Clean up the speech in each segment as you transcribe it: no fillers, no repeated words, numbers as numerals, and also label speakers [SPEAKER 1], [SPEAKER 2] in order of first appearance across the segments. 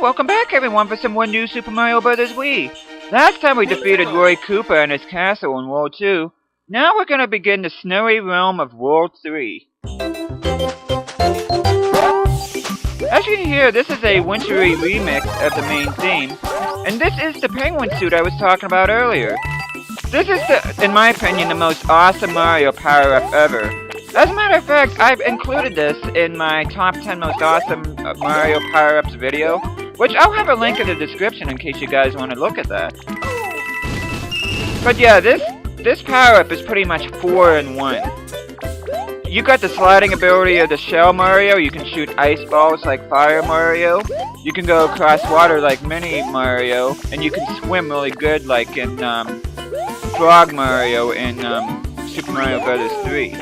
[SPEAKER 1] welcome back everyone for some more new Super Mario Bros. Wii. Last time we defeated Roy Koopa and his castle in World 2. Now we're gonna begin the snowy realm of World 3. As you can hear, this is a wintry remix of the main theme. And this is the penguin suit I was talking about earlier. This is, in my opinion, the most awesome Mario power-up ever. As a matter of fact, I've included this in my top 10 most awesome Mario power-ups video, which I'll have a link in the description in case you guys want to look at that. But yeah, this power-up is pretty much 4 in 1. You got the sliding ability of the Shell Mario, you can shoot ice balls like Fire Mario, you can go across water like Mini Mario, and you can swim really good like in Frog Mario in Super Mario Bros. 3.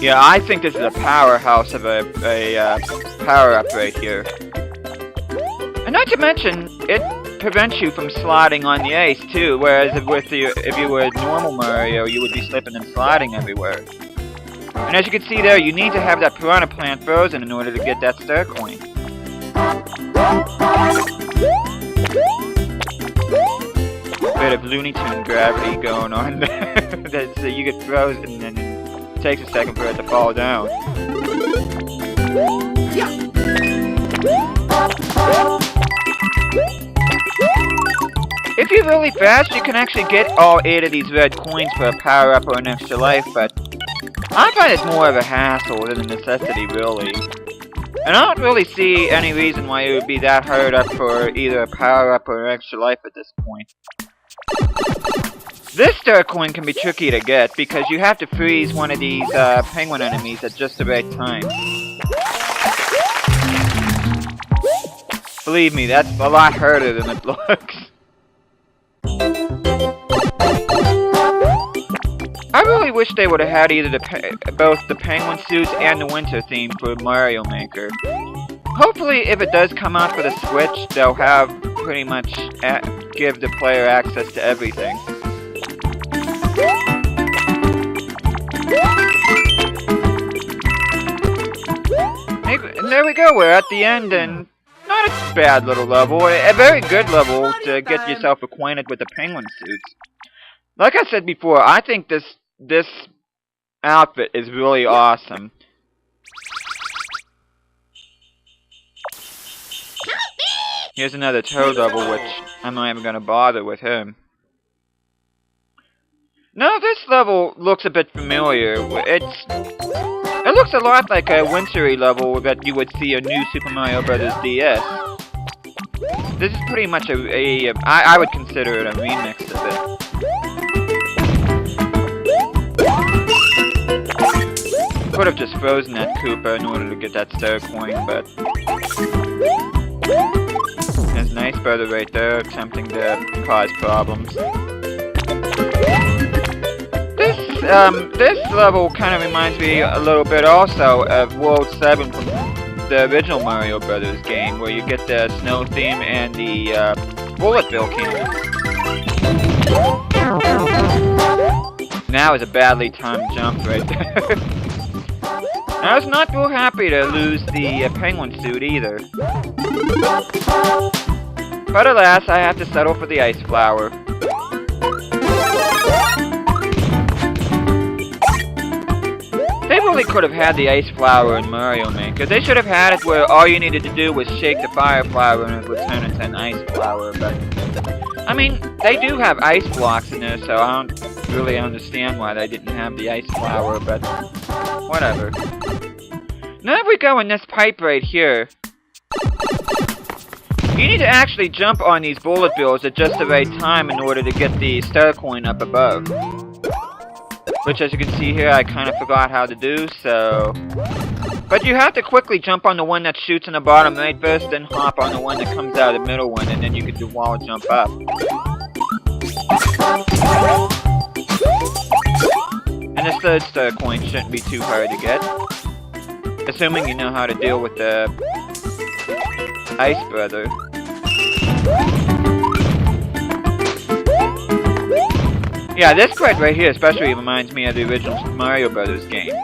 [SPEAKER 1] Yeah, I think this is a powerhouse of a power-up right here. And not to mention, it prevents you from sliding on the ice too, whereas if you were normal Mario, you would be slipping and sliding everywhere. And as you can see there, you need to have that Piranha Plant frozen in order to get that star coin. Bit of Looney Tune gravity going on there. So you get frozen and then it takes a second for it to fall down. If you're really fast, you can actually get all 8 of these red coins for a power-up or an extra life, but I find it's more of a hassle than a necessity, really. And I don't really see any reason why it would be that hard up for either a power-up or an extra life at this point. This star coin can be tricky to get because you have to freeze one of these penguin enemies at just the right time. Believe me, that's a lot harder than it looks. I really wish they would have had either both the penguin suits and the winter theme for Mario Maker. Hopefully, if it does come out for the Switch, they'll have pretty much give the player access to everything. And there we go, we're at the end, and not a bad little level, a very good level to get yourself acquainted with the penguin suits. Like I said before, I think this outfit is really awesome. Here's another Toad level, which I'm not even going to bother with him. Now this level looks a bit familiar. It looks a lot like a wintry level that you would see in New Super Mario Bros. DS. This is pretty much I would consider it a remix of it. Could have just frozen that Koopa in order to get that star coin, but there's an Ice Brother right there attempting to cause problems. This level kind of reminds me a little bit also of World 7 from the original Mario Brothers game, where you get the snow theme and the bullet bill cannon. Now is a badly timed jump right there. I was not real happy to lose the penguin suit either. But alas, I have to settle for the ice flower. They really could have had the ice flower in Mario Maker. They should have had it where all you needed to do was shake the fire flower and it would turn into an ice flower, but I mean, they do have ice blocks in there, so I don't really understand why they didn't have the ice flower, but whatever. Now if we go in this pipe right here, you need to actually jump on these bullet bills at just the right time in order to get the star coin up above. Which, as you can see here, I kind of forgot how to do, so... But you have to quickly jump on the one that shoots in the bottom right first, then hop on the one that comes out of the middle one, and then you can do wall jump up. And this third star coin shouldn't be too hard to get. Assuming you know how to deal with the Ice Brother. Yeah, this quest right here especially reminds me of the original Mario Brothers game.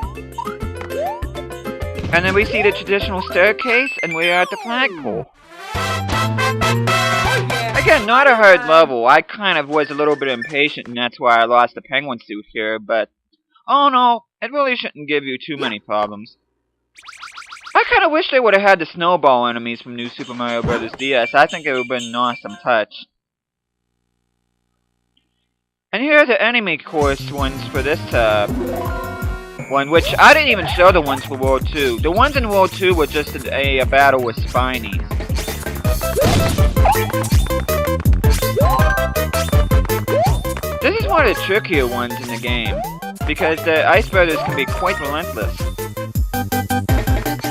[SPEAKER 1] And then we see the traditional staircase, and we are at the flagpole. Again, not a hard level. I kind of was a little bit impatient, and that's why I lost the penguin suit here, but... Oh no, it really shouldn't give you too many problems. I kind of wish they would have had the snowball enemies from New Super Mario Bros. DS. I think it would have been an awesome touch. And here are the enemy course ones for this one, which I didn't even show the ones for World 2. The ones in World 2 were just a battle with Spinies. This is one of the trickier ones in the game, because the Ice Brothers can be quite relentless.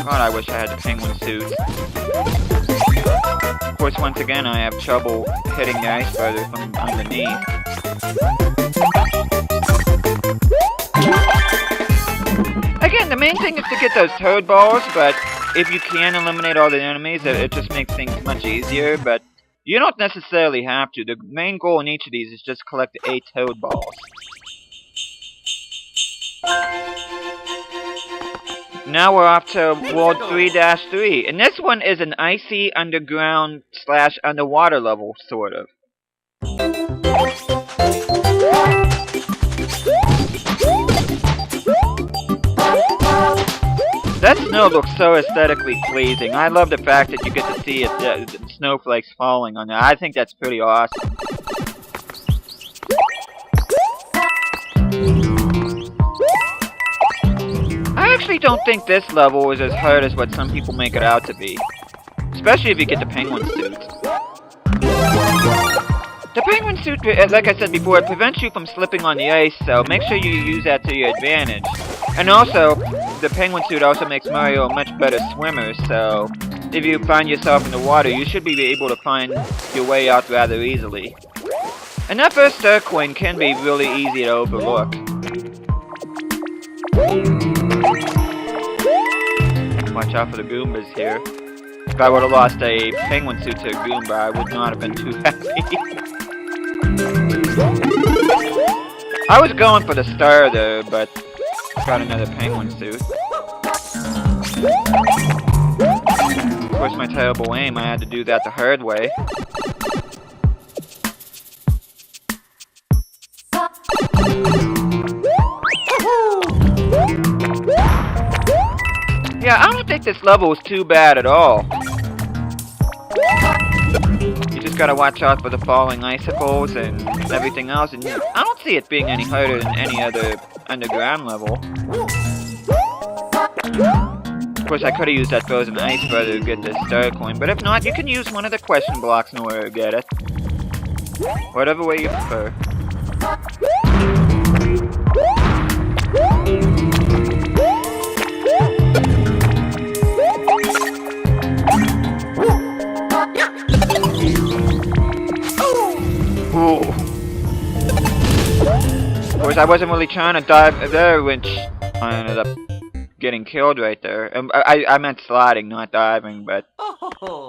[SPEAKER 1] God, I wish I had the penguin suit. Of course, once again, I have trouble hitting the Ice Brothers from underneath. Again, the main thing is to get those toad balls, but if you can eliminate all the enemies, it just makes things much easier, but you don't necessarily have to. The main goal in each of these is just collect 8 toad balls. Now we're off to World 3-3, and this one is an icy underground / underwater level, sort of. That snow looks so aesthetically pleasing. I love the fact that you get to see the snowflakes falling on there. I think that's pretty awesome. I actually don't think this level is as hard as what some people make it out to be. Especially if you get the penguin suit. The penguin suit, like I said before, it prevents you from slipping on the ice, so make sure you use that to your advantage. And also, the penguin suit also makes Mario a much better swimmer, so if you find yourself in the water, you should be able to find your way out rather easily. And that first star coin can be really easy to overlook. Watch out for the Goombas here. If I would have lost a penguin suit to a Goomba, I would not have been too happy. I was going for the star though, but got another penguin suit. Of course, my terrible aim, I had to do that the hard way. Yeah, I don't think this level is too bad at all. You just gotta watch out for the falling icicles and everything else, and I don't see it being any harder than any other underground level. Of course, I could have used that frozen ice brother to get the star coin, but if not, you can use one of the question blocks in order to get it. Whatever way you prefer. Ooh. Of course, I wasn't really trying to dive there, which I ended up getting killed right there. I meant sliding, not diving, but...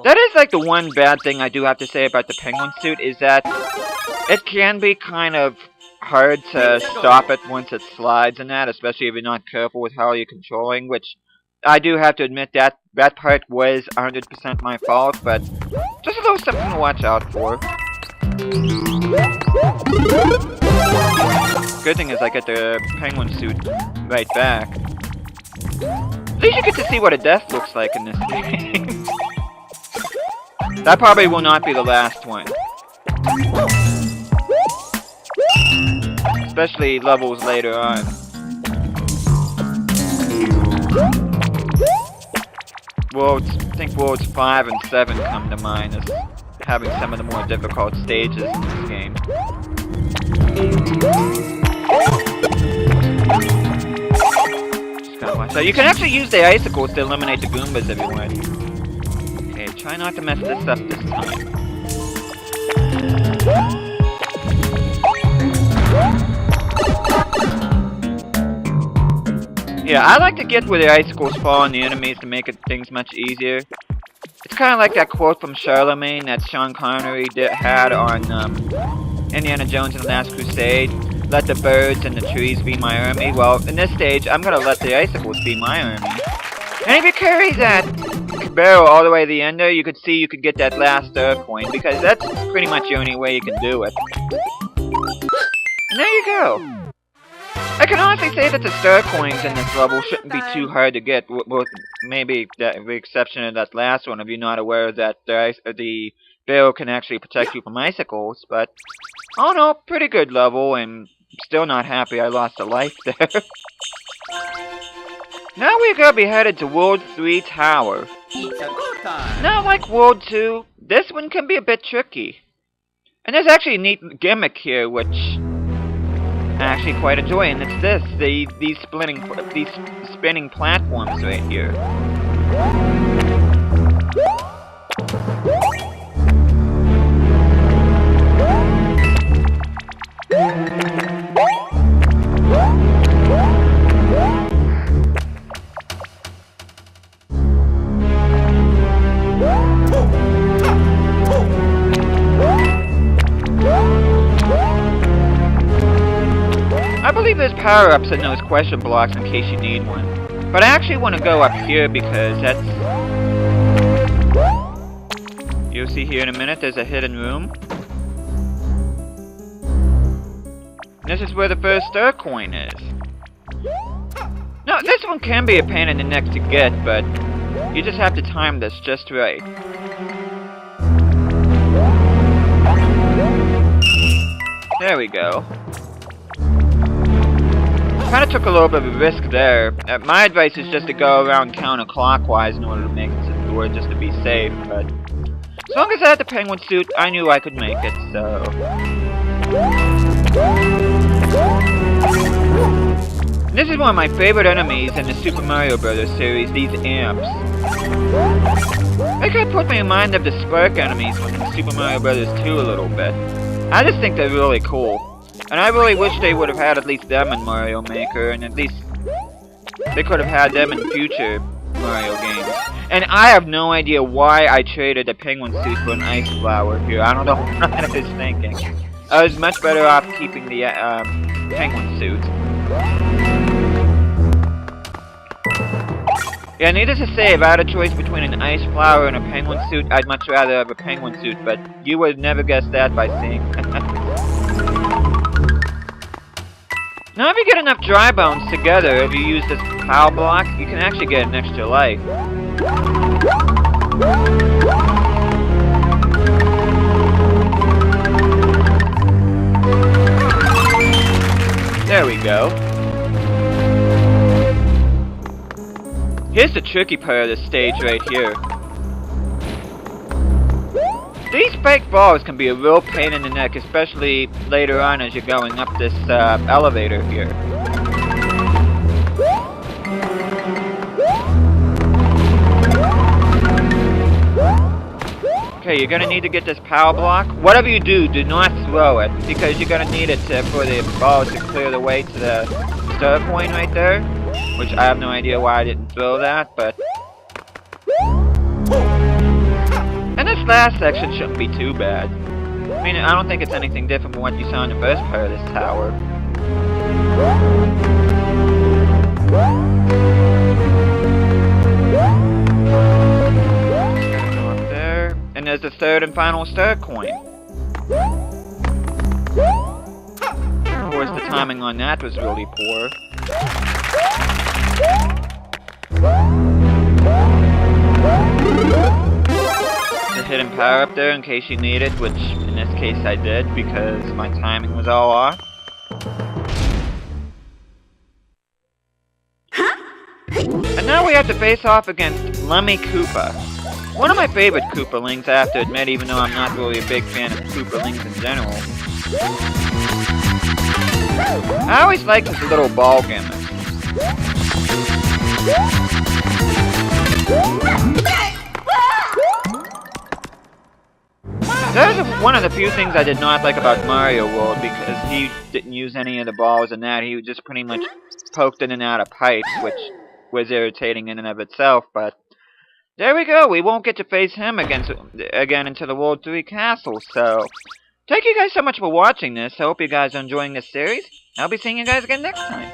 [SPEAKER 1] That is like the one bad thing I do have to say about the penguin suit, is that it can be kind of hard to stop it once it slides and that, especially if you're not careful with how you're controlling, which I do have to admit that part was 100% my fault, but just a little something to watch out for. Good thing is I get the penguin suit right back. At least you get to see what a death looks like in this game. That probably will not be the last one. Especially levels later on. I think Worlds 5 and 7 come to mind as having some of the more difficult stages in this game. Just gotta watch out. You can actually use the icicles to eliminate the Goombas if you want. Okay, try not to mess this up this time. Yeah, I like to get where the icicles fall on the enemies to make things much easier. It's kind of like that quote from Charlemagne that Sean Connery had on Indiana Jones and the Last Crusade. Let the birds and the trees be my army. Well, in this stage, I'm going to let the icicles be my army. And if you carry that barrel all the way to the end there, you could see you could get that last star coin, because that's pretty much the only way you can do it. And there you go. I can honestly say that the star coins in this level shouldn't be too hard to get, with maybe the exception of that last one if you're not aware that the barrel can actually protect you from icicles, but all in all, pretty good level, and still not happy I lost a life there. Now we're gonna be headed to World 3 Tower. Now, like World 2, this one can be a bit tricky. And there's actually a neat gimmick here, which I actually quite enjoy, and it's this, these spinning platforms right here. I believe there's power-ups in those question blocks in case you need one. But I actually want to go up here because that's... You'll see here in a minute there's a hidden room. This is where the first star coin is. Now, this one can be a pain in the neck to get, but you just have to time this just right. There we go. Kinda took a little bit of a risk there. My advice is just to go around counterclockwise in order to make it to the door just to be safe, but as long as I had the penguin suit, I knew I could make it, so... This is one of my favorite enemies in the Super Mario Bros. Series, these imps. They kinda put me in mind of the Spark enemies from Super Mario Bros. 2 a little bit. I just think they're really cool. And I really wish they would have had at least them in Mario Maker, and at least they could have had them in future Mario games. And I have no idea why I traded a penguin suit for an ice flower here. I don't know what I was thinking. I was much better off keeping the penguin suit. Yeah, needless to say, if I had a choice between an ice flower and a penguin suit, I'd much rather have a penguin suit, but you would never guess that by seeing. Now, if you get enough dry bones together, if you use this power block, you can actually get an extra life. There we go. Here's the tricky part of the stage right here. These fake balls can be a real pain in the neck, especially later on as you're going up this elevator here. Okay, you're gonna need to get this power block. Whatever you do, do not throw it, because you're gonna need it for the balls to clear the way to the star coin right there. Which I have no idea why I didn't throw that, but... And this last section shouldn't be too bad. I mean, I don't think it's anything different from what you saw in the first part of this tower. Go up there. And there's the third and final star coin. Of course, the timing on that was really poor. The hidden power up there in case you need it, which in this case I did because my timing was all off. And now we have to face off against Lummy Koopa. One of my favorite Koopalings, I have to admit, even though I'm not really a big fan of Koopalings in general. I always liked his little ball gimmick. That was one of the few things I did not like about Mario World, because he didn't use any of the balls and that. He just pretty much poked in and out of pipes, which was irritating in and of itself, but there we go. We won't get to face him again into the World 3 Castle, so thank you guys so much for watching this. I hope you guys are enjoying this series. I'll be seeing you guys again next time.